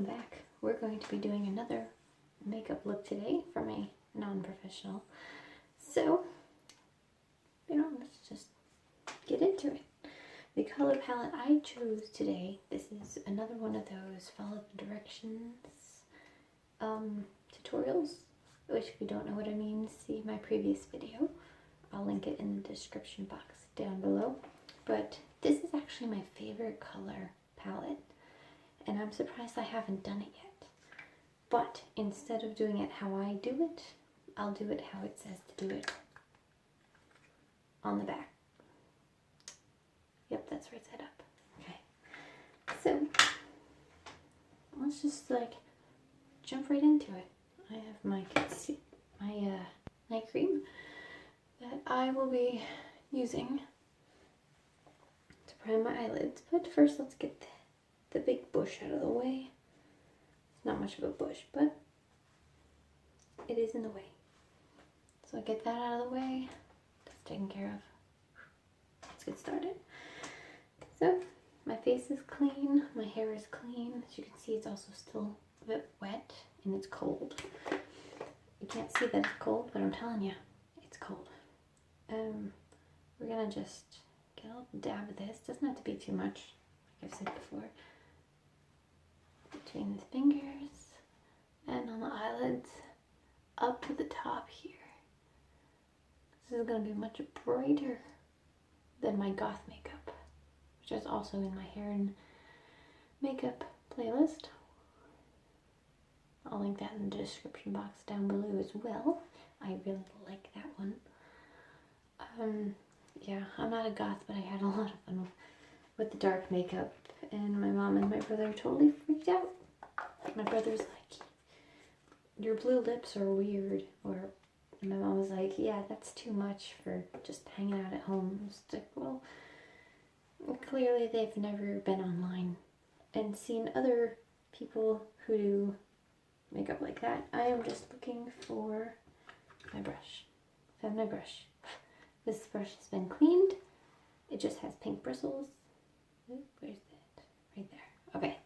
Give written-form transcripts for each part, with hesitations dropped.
welcome back. We're going to be doing another makeup look today from a non-professional. So, let's just get into it. The color palette I chose today, this is another one of those follow the directions tutorials, which if you don't know what I mean, see my previous video. I'll link it in the description box down below. But this is actually my favorite color palette. And I'm surprised I haven't done it yet. But instead of doing it how I do it, I'll do it how it says to do it on the back. Yep, that's where it's set up. Okay. So, let's just jump right into it. I have my night cream that I will be using to prime my eyelids. But first, let's get the big bush out of the way. It's not much of a bush, but it is in the way. So I get that out of the way. That's taken care of. Let's get started. So my face is clean, my hair is clean. As you can see, it's also still a bit wet and it's cold. You can't see that it's cold, but I'm telling you, it's cold. We're gonna just get a little dab of this. Doesn't have to be too much, like I've said before. Between the fingers and on the eyelids, up to the top here. This is going to be much brighter than my goth makeup, which is also in my hair and makeup playlist. I'll link that in the description box down below as well. I really like that one. Yeah, I'm not a goth, but I had a lot of fun with the dark makeup, and my mom and my brother totally freaked out. My brother's like, your blue lips are weird, and my mom was like, yeah, that's too much for just hanging out at home. It's like, well, clearly they've never been online and seen other people who do makeup like that. I am just looking for my brush. I have my brush. This brush has been cleaned. It just has pink bristles. Where's it? Right there. Okay.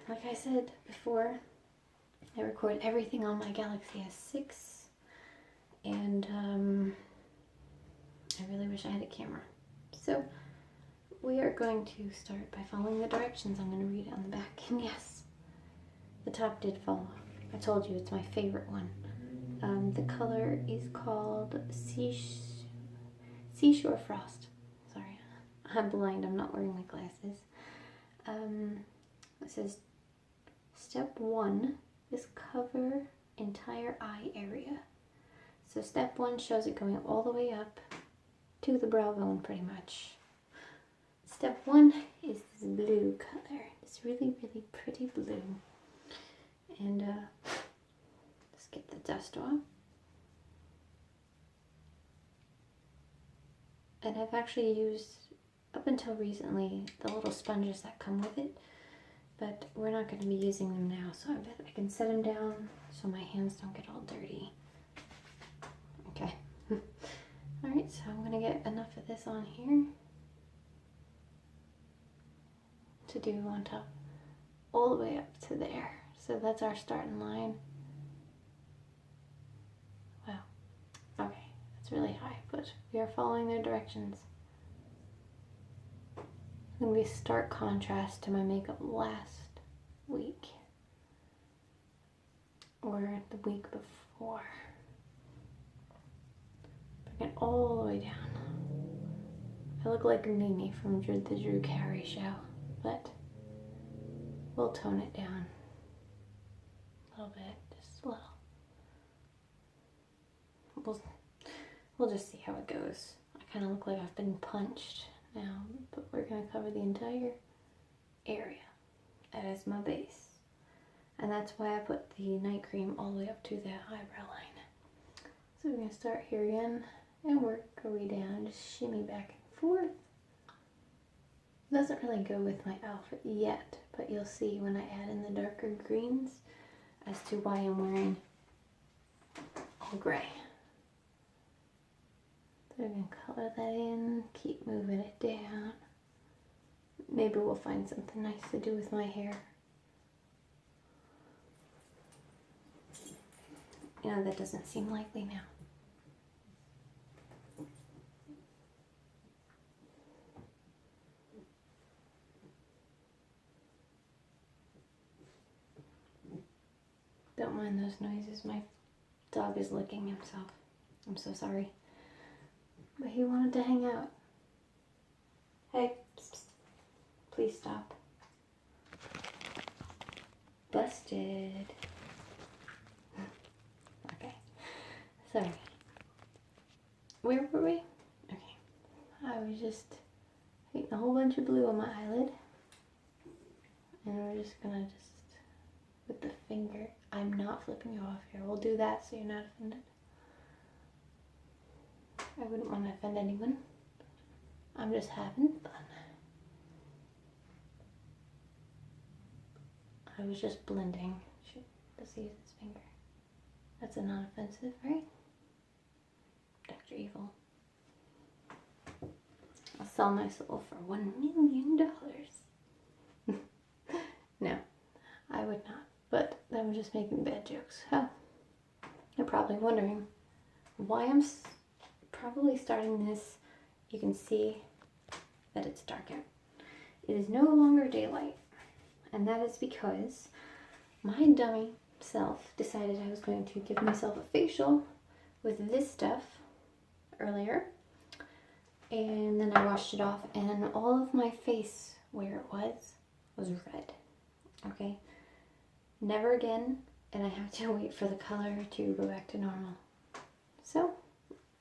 Like I said before, I record everything on my Galaxy S6, and I really wish I had a camera. So we are going to start by following the directions. I'm going to read it on the back, and yes, the top did fall off. I told you it's my favorite one. The color is called SeaShore Frost. Sorry, I'm blind. I'm not wearing my glasses. It says, step 1 is cover entire eye area. So step 1 shows it going all the way up to the brow bone pretty much. Step 1 is this blue color. It's really, really pretty blue. And let's get the dust off. And I've actually used, up until recently, the little sponges that come with it. But we're not going to be using them now, so I bet I can set them down so my hands don't get all dirty. Okay. Alright, so I'm going to get enough of this on here to do on top all the way up to there. So that's our starting line. Wow. Okay, that's really high, but we are following their directions. It's going to be a stark contrast to my makeup last week or the week before. Bring it all the way down. I look like Mimi from the Drew Carey show, but we'll tone it down a little bit, just a little. We'll just see how it goes. I kind of look like I've been punched now, but we're going to cover the entire area as my base. And that's why I put the night cream all the way up to the eyebrow line. So we're going to start here again and work our way down, just shimmy back and forth. Doesn't really go with my outfit yet, but you'll see when I add in the darker greens as to why I'm wearing all gray. So we're going to color that in, keep moving it down. Maybe we'll find something nice to do with my hair you know, that doesn't seem likely now. Don't mind those noises. My dog is licking himself. I'm so sorry. But he wanted to hang out. Hey, psst, psst. Please stop. Busted. Okay. Sorry. Where were we? Okay. I was just painting a whole bunch of blue on my eyelid. And we're just gonna with the finger. I'm not flipping you off here. We'll do that so you're not offended. I wouldn't want to offend anyone. I'm just having fun. I was just blending. Let's use this finger. That's a non-offensive, right? Dr. Evil. I'll sell my soul for $1 million. No, I would not. But I'm just making bad jokes. Oh, you're probably wondering why I'm probably starting this. You can see that it's dark out. It is no longer daylight. And that is because my dummy self decided I was going to give myself a facial with this stuff earlier. And then I washed it off, and all of my face where it was red. Okay? Never again, and I have to wait for the color to go back to normal. So,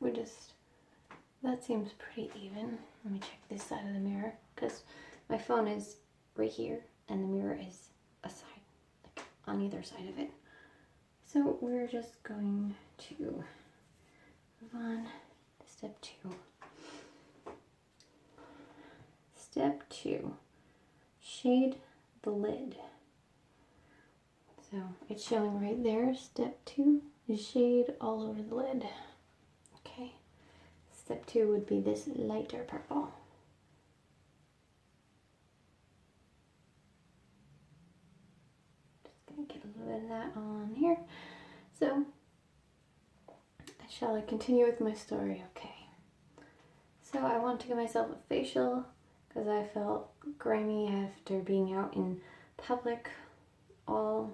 that seems pretty even. Let me check this side of the mirror, because my phone is right here, and the mirror is aside, like on either side of it. So, we're just going to move on to step 2. Step 2, shade the lid. So it's showing right there. Step 2 is shade all over the lid. Okay. Step 2 would be this lighter purple. Just gonna get a little bit of that on here. So, shall I continue with my story? Okay. So I want to give myself a facial because I felt grimy after being out in public all,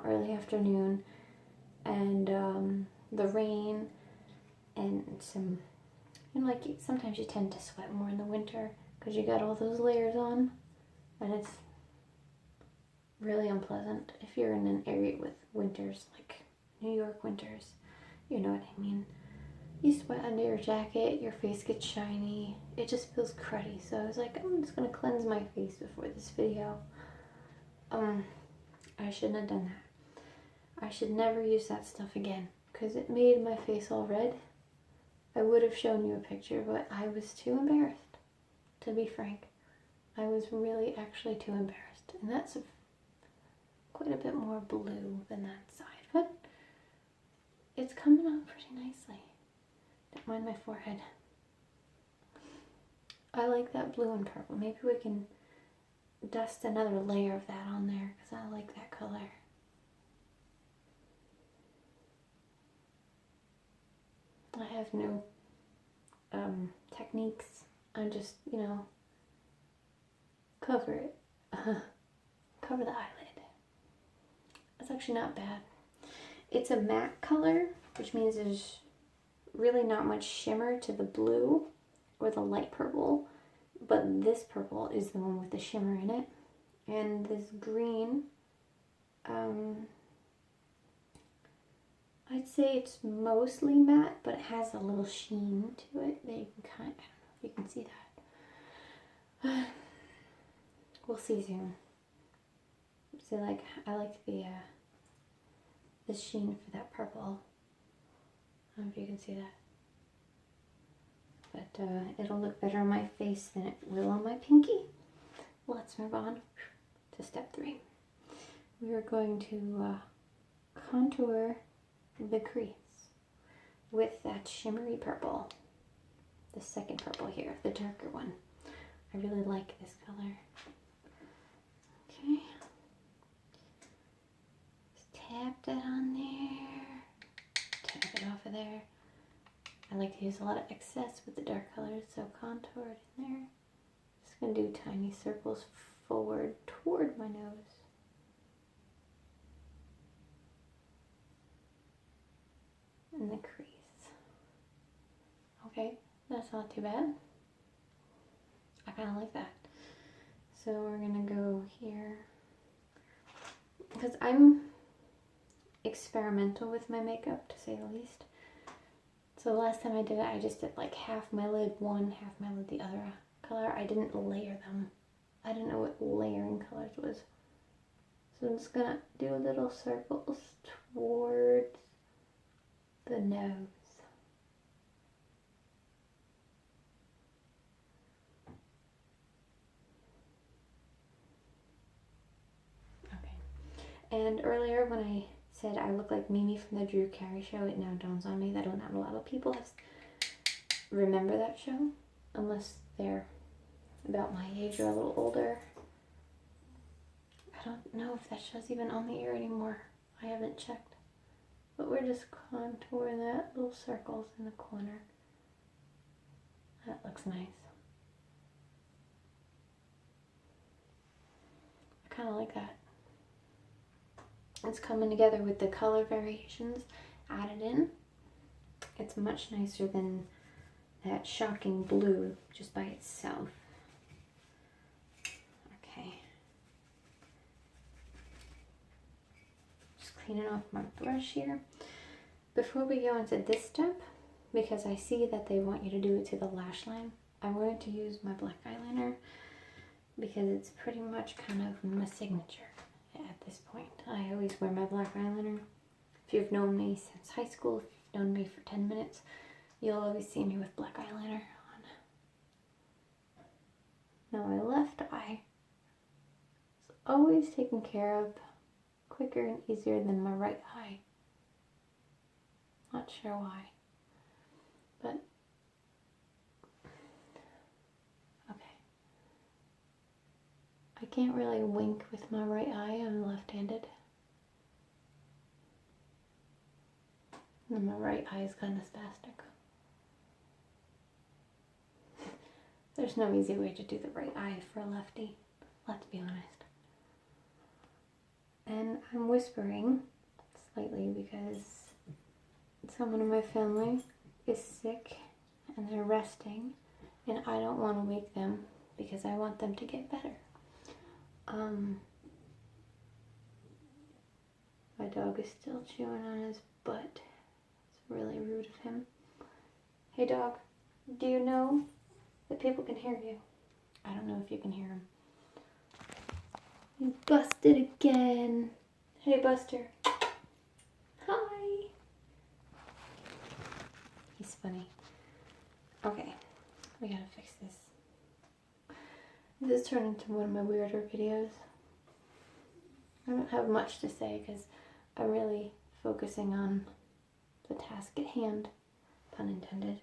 early afternoon, and the rain, and some, sometimes you tend to sweat more in the winter because you got all those layers on, and it's really unpleasant if you're in an area with winters, like New York winters, you know what I mean. You sweat under your jacket, your face gets shiny, it just feels cruddy. So I was like, I'm just gonna cleanse my face before this video. I shouldn't have done that. I should never use that stuff again because it made my face all red. I would have shown you a picture, but I was too embarrassed, to be frank. I was really actually too embarrassed. And that's quite a bit more blue than that side, but it's coming out pretty nicely. Don't mind my forehead. I like that blue and purple. Maybe we can dust another layer of that on there because I like that color. I have no techniques. I just, cover it. Cover the eyelid. It's actually not bad. It's a matte color, which means there's really not much shimmer to the blue or the light purple, but this purple is the one with the shimmer in it. And this green, I'd say it's mostly matte, but it has a little sheen to it that you can I don't know if you can see that. We'll see soon. So I like the sheen for that purple. I don't know if you can see that. But it'll look better on my face than it will on my pinky. Let's move on to step 3. We are going to contour the crease with that shimmery purple. The second purple here, the darker one. I really like this color. Okay. Just tap that on there. I like to use a lot of excess with the dark colors, so contoured in there. Just going to do tiny circles forward toward my nose. And the crease. Okay, that's not too bad. I kind of like that. So we're going to go here. Because I'm experimental with my makeup, to say the least. So the last time I did it, I just did like half my lid one, half my lid the other color. I didn't layer them. I didn't know what layering colors was. So I'm just gonna do little circles towards the nose. Okay. And earlier when I said I look like Mimi from the Drew Carey show, it now dawns on me that not a lot of people remember that show, unless they're about my age or a little older. I don't know if that show's even on the air anymore. I haven't checked. But we're just contouring that, little circles in the corner. That looks nice. I kind of like that. It's coming together with the color variations added in. It's much nicer than that shocking blue just by itself. Okay. Just cleaning off my brush here. Before we go into this step, because I see that they want you to do it to the lash line, I'm going to use my black eyeliner because it's pretty much kind of my signature at this point. I always wear my black eyeliner. If you've known me since high school, if you've known me for 10 minutes, you'll always see me with black eyeliner on. Now my left eye is always taken care of quicker and easier than my right eye. Not sure why, but okay. I can't really wink with my right eye. I'm left-handed. And my right eye is kind of spastic. There's no easy way to do the right eye for a lefty, let's be honest. And I'm whispering slightly because someone in my family is sick and they're resting, and I don't want to wake them because I want them to get better. My dog is still chewing on his butt. It's really rude of him. Hey dog, do you know that people can hear you? I don't know if you can hear him. You busted again. Hey Buster. Hi. He's funny. Okay, we gotta fix this. This turned into one of my weirder videos. I don't have much to say because I'm really focusing on the task at hand, pun intended.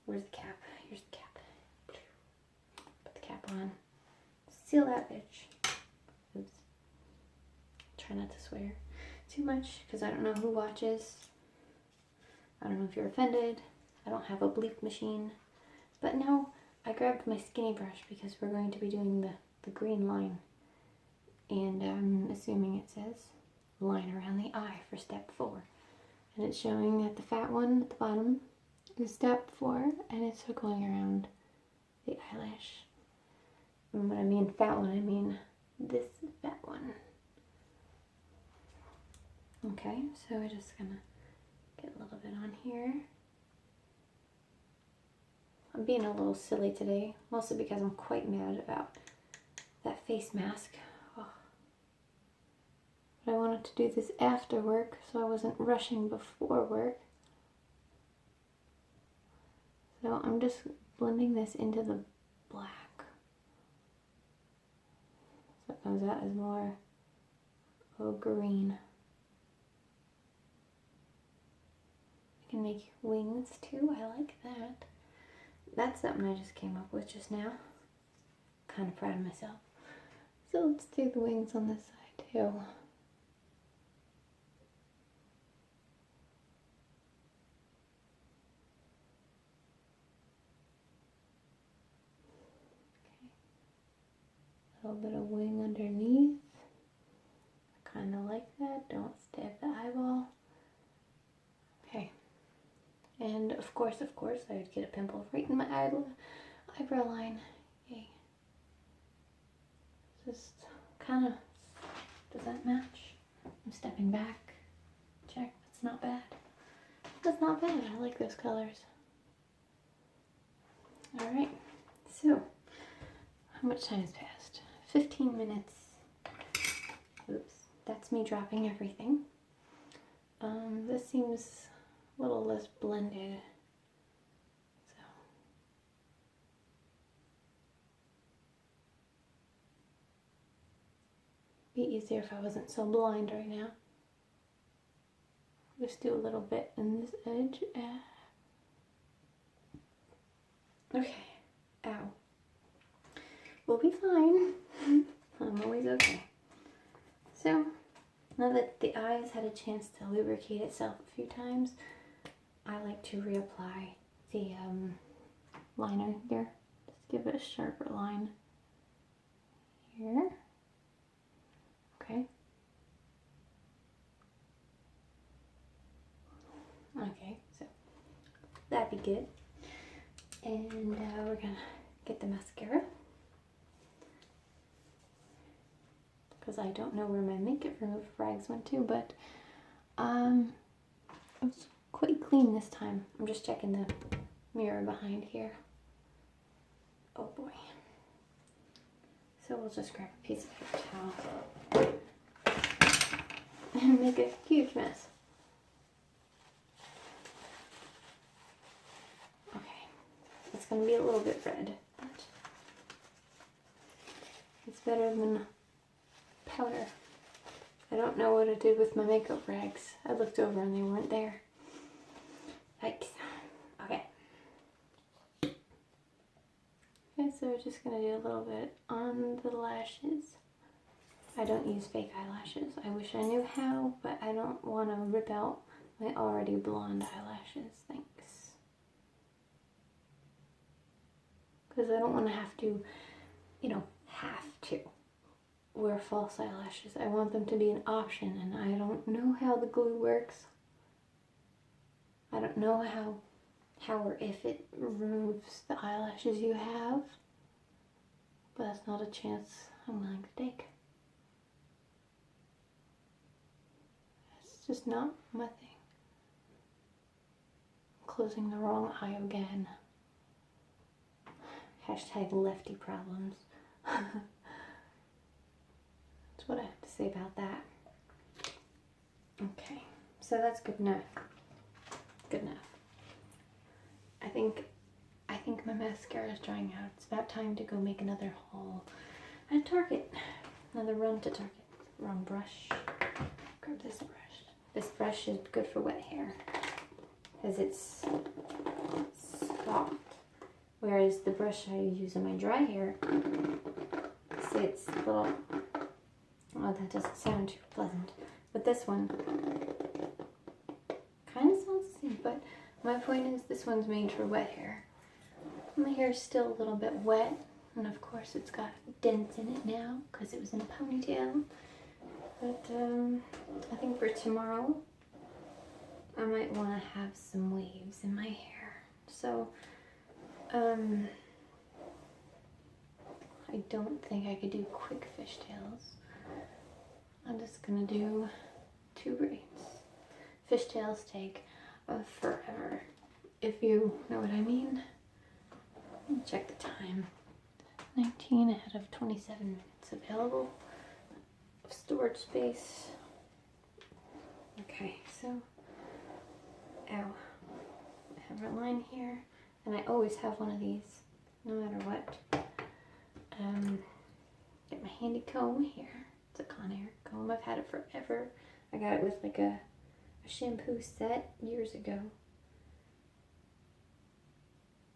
Where's the cap? Here's the cap. Put the cap on. Seal that bitch. Oops. Try not to swear too much because I don't know who watches. I don't know if you're offended. I don't have a bleep machine. But no, I grabbed my skinny brush because we're going to be doing the green line. And I'm assuming it says line around the eye for step 4. And it's showing that the fat one at the bottom is step 4, and it's circling around the eyelash. And when I mean fat one, I mean this fat one. Okay, so we're just gonna get a little bit on here. I'm being a little silly today, mostly because I'm quite mad about that face mask. Oh. But I wanted to do this after work, so I wasn't rushing before work. So I'm just blending this into the black. So it comes out as more green. I can make wings too, I like that. That's something I just came up with just now. Kind of proud of myself. So let's do the wings on this side too. A little bit of wing underneath. I kind of like that. Don't stab the eyeball. Okay. And of course, I would get a pimple right in my eyebrow line. Yay. Just kind of, does that match? I'm stepping back. Check, that's not bad. That's not bad. I like those colors. Alright, so how much time has passed? 15 minutes. Oops, that's me dropping everything. This seems a little less blended. So be easier if I wasn't so blind right now. Just do a little bit in this edge. Okay. Ow. We'll be fine. I'm always okay. So, now that the eyes had a chance to lubricate itself a few times, I like to reapply the liner here. Just give it a sharper line here. Okay. Okay, so that'd be good. And we're gonna get the mascara, because I don't know where my makeup remover rags went to, but it was quite clean this time. I'm just checking the mirror behind here. Oh boy. So we'll just grab a piece of paper towel and make a huge mess. It's going to be a little bit red, but it's better than powder. I don't know what I did with my makeup rags. I looked over and they weren't there. Yikes. Okay. Okay, so we're just going to do a little bit on the lashes. I don't use fake eyelashes. I wish I knew how, but I don't want to rip out my already blonde eyelashes. Thanks. Because I don't want to have to, wear false eyelashes. I want them to be an option, and I don't know how the glue works. I don't know how or if it removes the eyelashes you have, but that's not a chance I'm willing to take. It's just not my thing. I'm closing the wrong eye again. Hashtag lefty problems. That's what I have to say about that. Okay, so that's good enough. Good enough. I think my mascara is drying out. It's about time to go make another haul at Target. Another run to Target. Wrong brush. Grab this brush. This brush is good for wet hair, because it's soft. Whereas the brush I use on my dry hair, see, it's a little, oh, that doesn't sound too pleasant. But this one kind of sounds the same, but my point is this one's made for wet hair. My hair is still a little bit wet, and of course it's got dents in it now because it was in a ponytail. But I think for tomorrow, I might want to have some waves in my hair. So I don't think I could do quick fishtails. I'm just gonna do 2 braids. Fishtails take forever, if you know what I mean. Let me check the time. 19 out of 27 minutes available of storage space. Okay, so, ow, I have a line here. And I always have one of these, no matter what. Get my handy comb here. It's a Conair comb. I've had it forever. I got it with like a shampoo set years ago.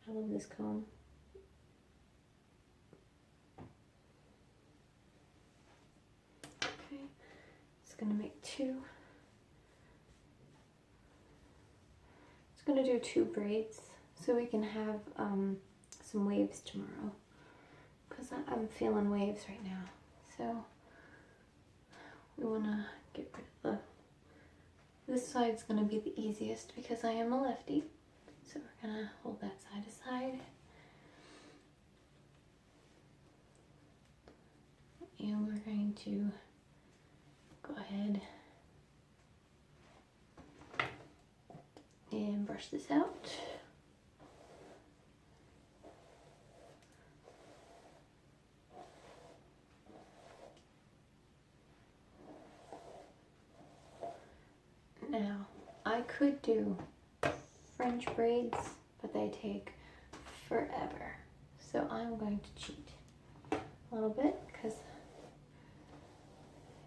I love this comb. Okay, it's gonna make 2. It's gonna do 2 braids. So we can have some waves tomorrow, because because I'm feeling waves right now. So we want to get rid of this side's going to be the easiest because I am a lefty. So we're going to hold that side aside. And we're going to go ahead and brush this out. Now, I could do French braids, but they take forever. So I'm going to cheat a little bit because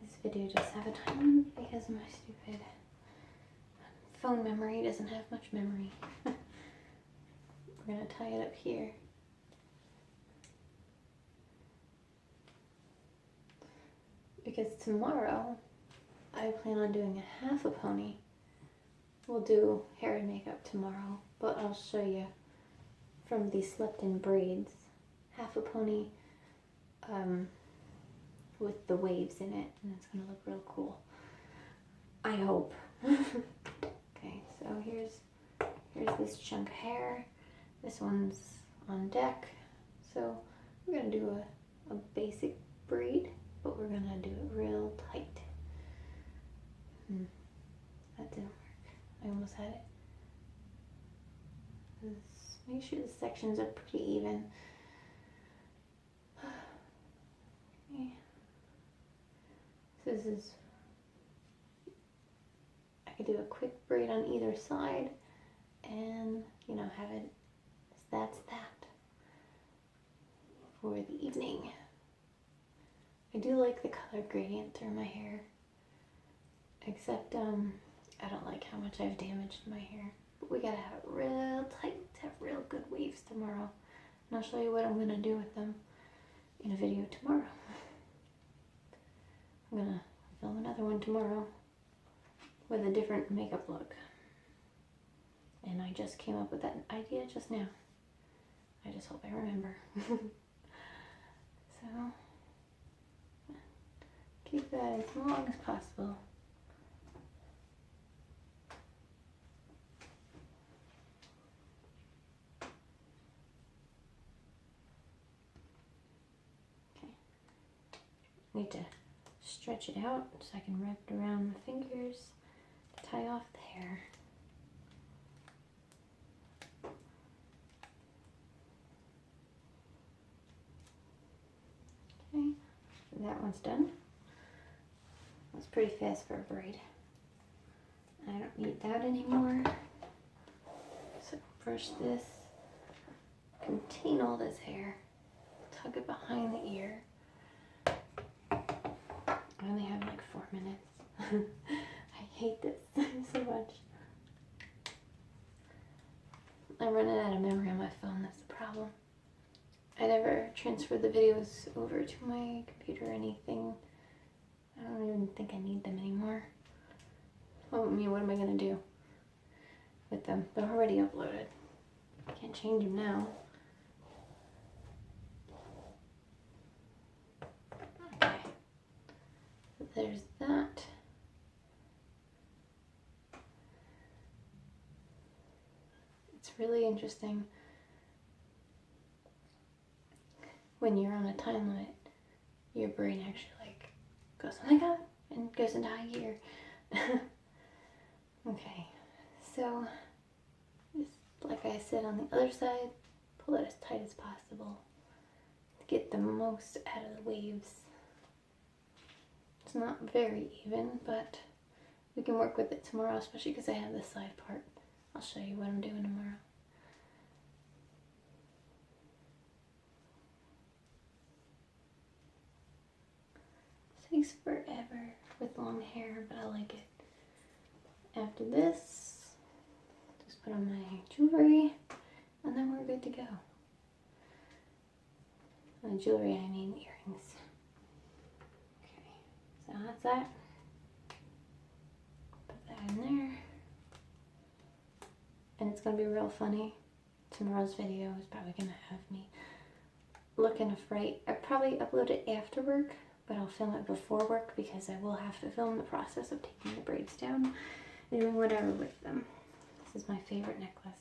this video does have a time limit because my stupid phone memory doesn't have much memory. We're going to tie it up here. Because tomorrow I plan on doing a half a pony. We'll do hair and makeup tomorrow, but I'll show you from these slept-in braids. Half a pony with the waves in it, and it's gonna look real cool. I hope. Okay, so here's this chunk of hair. This one's on deck. So we're gonna do a basic braid, but we're gonna do it real tight. That didn't work. I almost had it. Just make sure the sections are pretty even. Okay. So this is, I could do a quick braid on either side and, you know, have it, that's that for the evening. I do like the color gradient through my hair. Except, I don't like how much I've damaged my hair. But we gotta have it real tight to have real good waves tomorrow. And I'll show you what I'm gonna do with them in a video tomorrow. I'm gonna film another one tomorrow with a different makeup look. And I just came up with that idea just now. I just hope I remember. So, keep that as long as possible. I need to stretch it out so I can wrap it around my fingers to tie off the hair. Okay, that one's done. That's pretty fast for a braid. I don't need that anymore. So brush this, contain all this hair, tuck it behind the ear. I only have like 4 minutes. I hate this so much. I'm running out of memory on my phone, that's the problem. I never transferred the videos over to my computer or anything. I don't even think I need them anymore. Well, I mean, what am I going to do with them? They're already uploaded. Can't change them now. Okay. So there's that. It's really interesting when you're on a time limit, your brain actually like goes, oh my god, and goes into high gear. Okay, so just like I said on the other side, pull it as tight as possible to get the most out of the waves. It's not very even, but we can work with it tomorrow, especially because I have this side part. I'll show you what I'm doing tomorrow. Takes forever with long hair, but I like it. After this, just put on my jewelry, and then we're good to go. By jewelry, I mean earrings. Okay, so that's that. Put that in there. And it's going to be real funny. Tomorrow's video is probably going to have me look enough right. I'll probably upload it after work, but I'll film it before work because I will have to film the process of taking the braids down and doing whatever with them. This is my favorite necklace.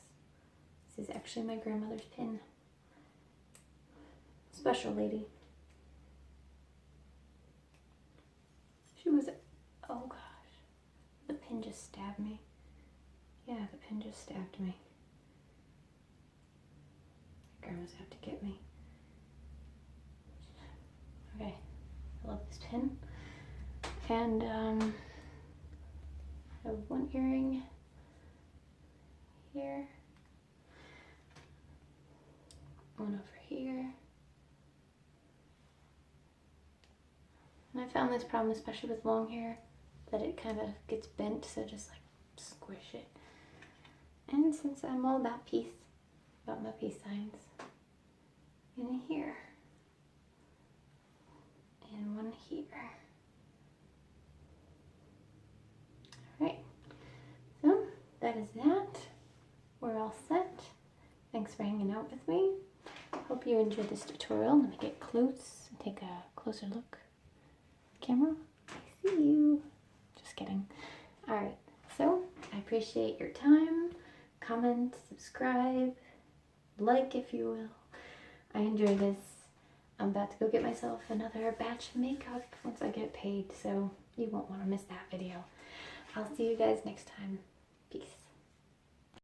This is actually my grandmother's pin. Special lady. She was, oh gosh, the pin just stabbed me. Yeah, the pin just stabbed me. Grandma's have to get me. Okay, I love this pin. And I have one earring here, one over here. And I found this problem, especially with long hair, that it kind of gets bent, so just like squish it. And since I'm all about peace, about my peace signs, in here, and one here. Alright, so that is that. We're all set. Thanks for hanging out with me. Hope you enjoyed this tutorial. Let me get close and take a closer look. Camera, I see you. Just kidding. Alright, so I appreciate your time. Comment, subscribe, like if you will. I enjoy this. I'm about to go get myself another batch of makeup once I get paid, so you won't want to miss that video. I'll see you guys next time. Peace.